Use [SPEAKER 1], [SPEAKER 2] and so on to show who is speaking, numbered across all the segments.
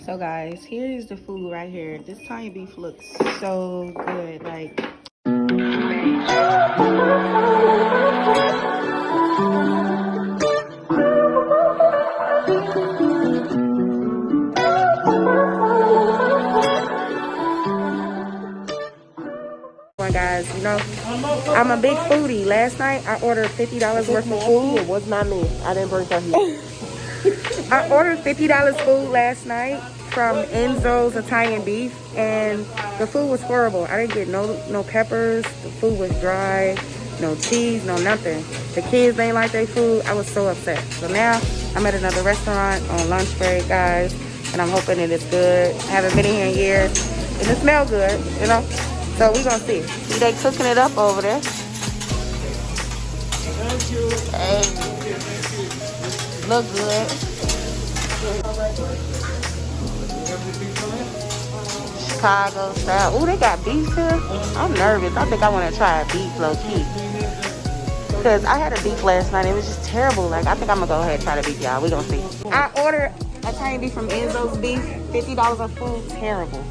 [SPEAKER 1] So guys, here is the food right here. This Thai beef looks so good. Like, guys, you know, I'm a big foodie. Last night I ordered $50 worth of food.
[SPEAKER 2] It was not me. I didn't bring that here.
[SPEAKER 1] I ordered $50 food last night from Enzo's Italian Beef, and the food was horrible. I didn't get no peppers. The food was dry, no cheese, no nothing. The kids ain't like their food. I was so upset. So now I'm at another restaurant on lunch break, guys, and I'm hoping it is good. I haven't been in here in years, and it smells good, you know. So we gonna see. See, they cooking it up over there.
[SPEAKER 2] Thank you.
[SPEAKER 1] Hey, look good. Chicago style. Ooh, they got beef here. I'm nervous. I think I want to try a beef low key. Because I had a beef last night. It was just terrible. Like, I think I'm going to go ahead and try the beef, y'all. We gonna see. I ordered Italian beef from Enzo's Beef. $50 of food. Terrible.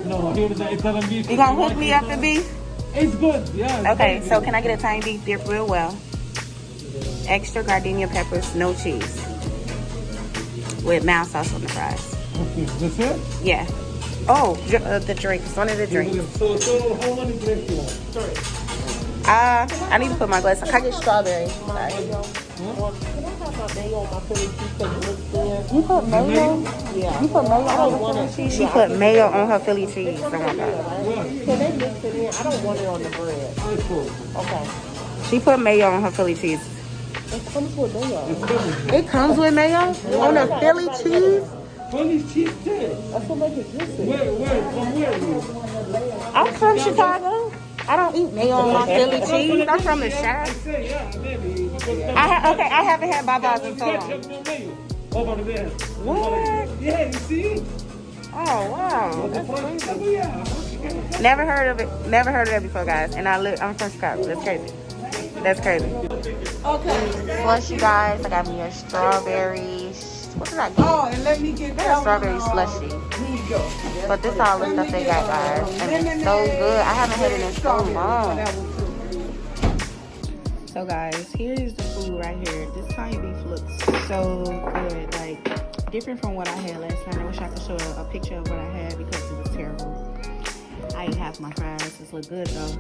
[SPEAKER 2] No, here is the Italian beef.
[SPEAKER 1] You gonna hook me up the beef?
[SPEAKER 2] It's good, yeah.
[SPEAKER 1] Okay, so can I get Italian beef dipped real well? Extra gardenia peppers, no cheese. With mild sauce on the fries.
[SPEAKER 2] Okay, that's it?
[SPEAKER 1] Yeah. Oh, the drinks. One of the drinks.
[SPEAKER 2] So how many drinks you want? Sorry.
[SPEAKER 1] I need to put my glass. Can I get strawberry? Sorry. You put mayo?
[SPEAKER 2] Yeah.
[SPEAKER 1] You put mayo on her Philly cheese? She put mayo on her Philly cheese. Oh my God.
[SPEAKER 2] Can they mix it in? I don't want it on the bread. Okay.
[SPEAKER 1] She put mayo on her Philly cheese.
[SPEAKER 2] It comes with mayo.
[SPEAKER 1] It comes with mayo? On the Philly cheese?
[SPEAKER 2] Philly cheese too. That's what makes it juicy. Where? From where are you?
[SPEAKER 1] I'm from Chicago. I don't eat mayo on my Philly cheese. I'm from the Shire.
[SPEAKER 2] Yeah, maybe.
[SPEAKER 1] I haven't had Baba's in so long.
[SPEAKER 2] Over there.
[SPEAKER 1] What?
[SPEAKER 2] Yeah, you see?
[SPEAKER 1] Oh wow, that's crazy.
[SPEAKER 2] Yeah.
[SPEAKER 1] Never heard of it. Never heard of it before, guys. And I'm from Chicago. That's crazy. That's crazy. Okay. Slushy, guys. I got me a strawberry. What did I get?
[SPEAKER 2] Oh, and let me get
[SPEAKER 1] a strawberry slushy. But this all the stuff they got, guys, and it's so good. I haven't had it in so long. So guys, here is the food right here. This Thai beef looks so good, like different from what I had last night. I wish I could show a picture of what I had because it was terrible. I ate half my fries. This look good though.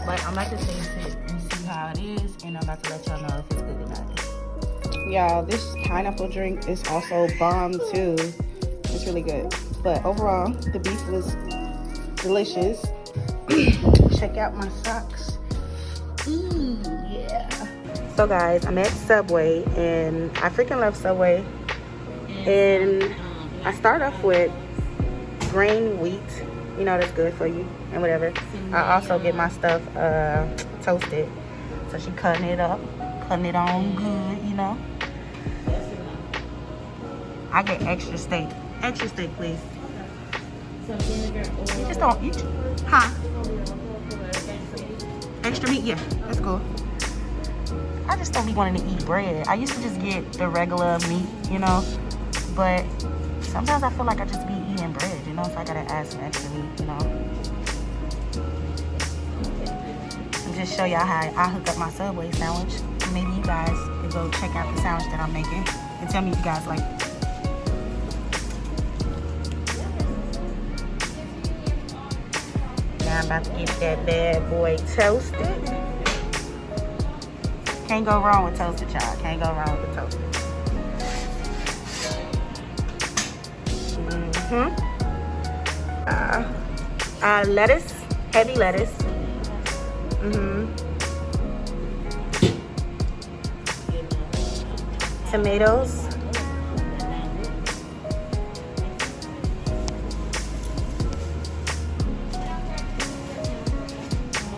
[SPEAKER 1] But I'm about to taste it and see how it is, and I'm about to let y'all know if it's good or not. Y'all, this pineapple drink is also bomb too. It's really good. But overall, the beef was delicious. Check out my socks. Yeah. So guys, I'm at Subway, and I freaking love Subway. And I start off with grain wheat. You know that's good for you and whatever. I also get my stuff toasted. So she cutting it up, cutting it on good, you know. I get extra steak. Extra steak, please. You just don't eat. Huh? Extra meat? Yeah, that's cool. I just don't be wanting to eat bread. I used to just get the regular meat, you know. But sometimes I feel like I just be eating bread, you know. So I gotta add some extra meat, you know. And just show y'all how I hook up my Subway sandwich. And maybe you guys can go check out the sandwich that I'm making and tell me if you guys like it. I'm about to get that bad boy toasted. Can't go wrong with toasted, y'all. Can't go wrong with the toasted. Lettuce, heavy lettuce. Tomatoes.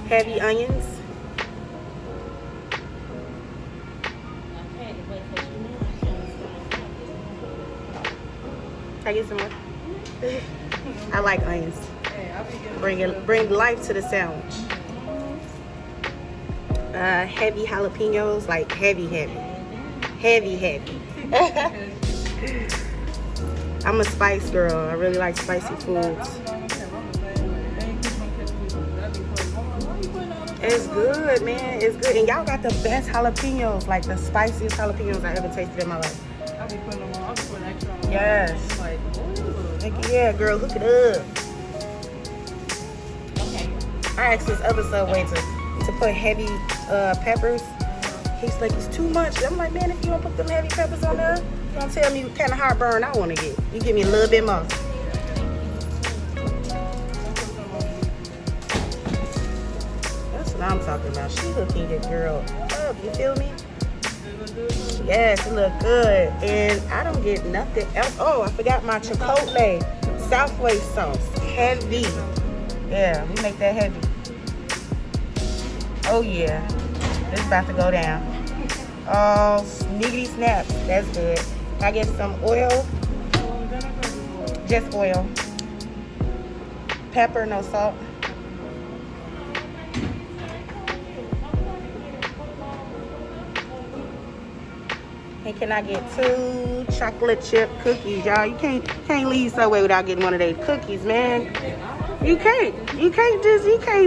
[SPEAKER 1] Heavy onions. Can I get some more? I like onions. Bring life to the sandwich. Heavy jalapenos, like heavy. I'm a spice girl. I really like spicy foods. It's good, man. It's good. And y'all got the best jalapenos, like the spiciest jalapenos I ever tasted in my life. Yes. Heck yeah, girl, hook it up. I asked this other Subway to put heavy peppers. He's like, it's too much. I'm like, man, if you don't put them heavy peppers on there, you don't tell me what kind of heartburn I want to get. You give me a little bit more. That's what I'm talking about. She hooking your girl up. You feel me? Yes, it look good. And I don't get nothing else. Oh, I forgot my Chipotle Southway sauce. Heavy. Yeah, we make that heavy. Oh yeah, this is about to go down. Oh, sniggity snaps. That's good. I get some oil. Just oil. Pepper, no salt. And can I get 2 chocolate chip cookies, y'all? You can't leave Subway without getting one of those cookies, man. You can't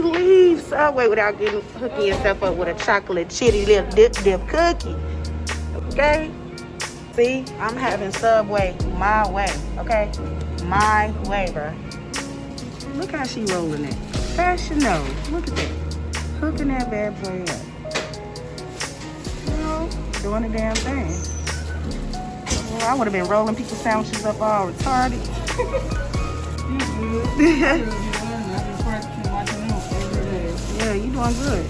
[SPEAKER 1] leave Subway without hooking yourself up with a chocolate chitty lip dip cookie. Okay? See, I'm having Subway my way, okay? My way, bro. Look how she rolling it. Professional. Look at that. Hooking that bad boy up. You know, doing the damn thing. Well, I would have been rolling people's sandwiches up all retarded. Yeah, you doing good.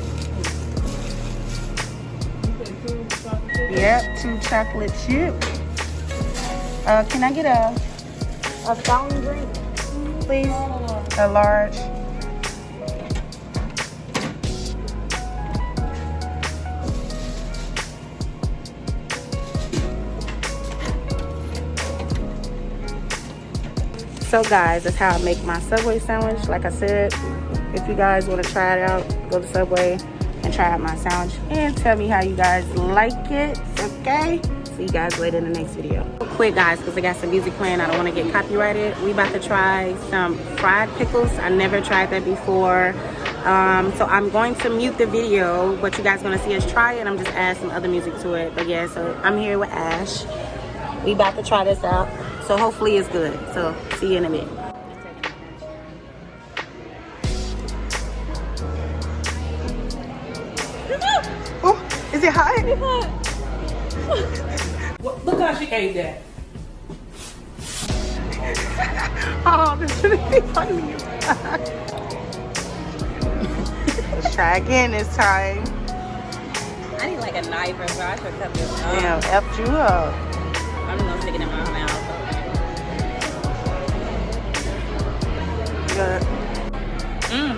[SPEAKER 1] Yep, 2 chocolate chip. Can I get a fountain drink, please? A large. So guys, that's how I make my Subway sandwich. Like I said, if you guys want to try it out, go to Subway and try out my sandwich and tell me how you guys like it, okay? See you guys later in the next video. Real quick guys, because I got some music playing, I don't want to get copyrighted. We about to try some fried pickles. I never tried that before. So I'm going to mute the video, but you guys going to see us try it. I'm just adding some other music to it. But yeah, so I'm here with Ash. We about to try this out. So hopefully it's good. So see you in a minute. Oh, is it hot? It's hot.
[SPEAKER 2] Look how she ate that.
[SPEAKER 1] Oh, this shouldn't be funny. Let's try again this time.
[SPEAKER 3] I need like a knife or so I should cut this off.
[SPEAKER 1] Damn, effed you up.
[SPEAKER 3] I'm just gonna stick it in my mouth.
[SPEAKER 1] Good.
[SPEAKER 3] Mmm.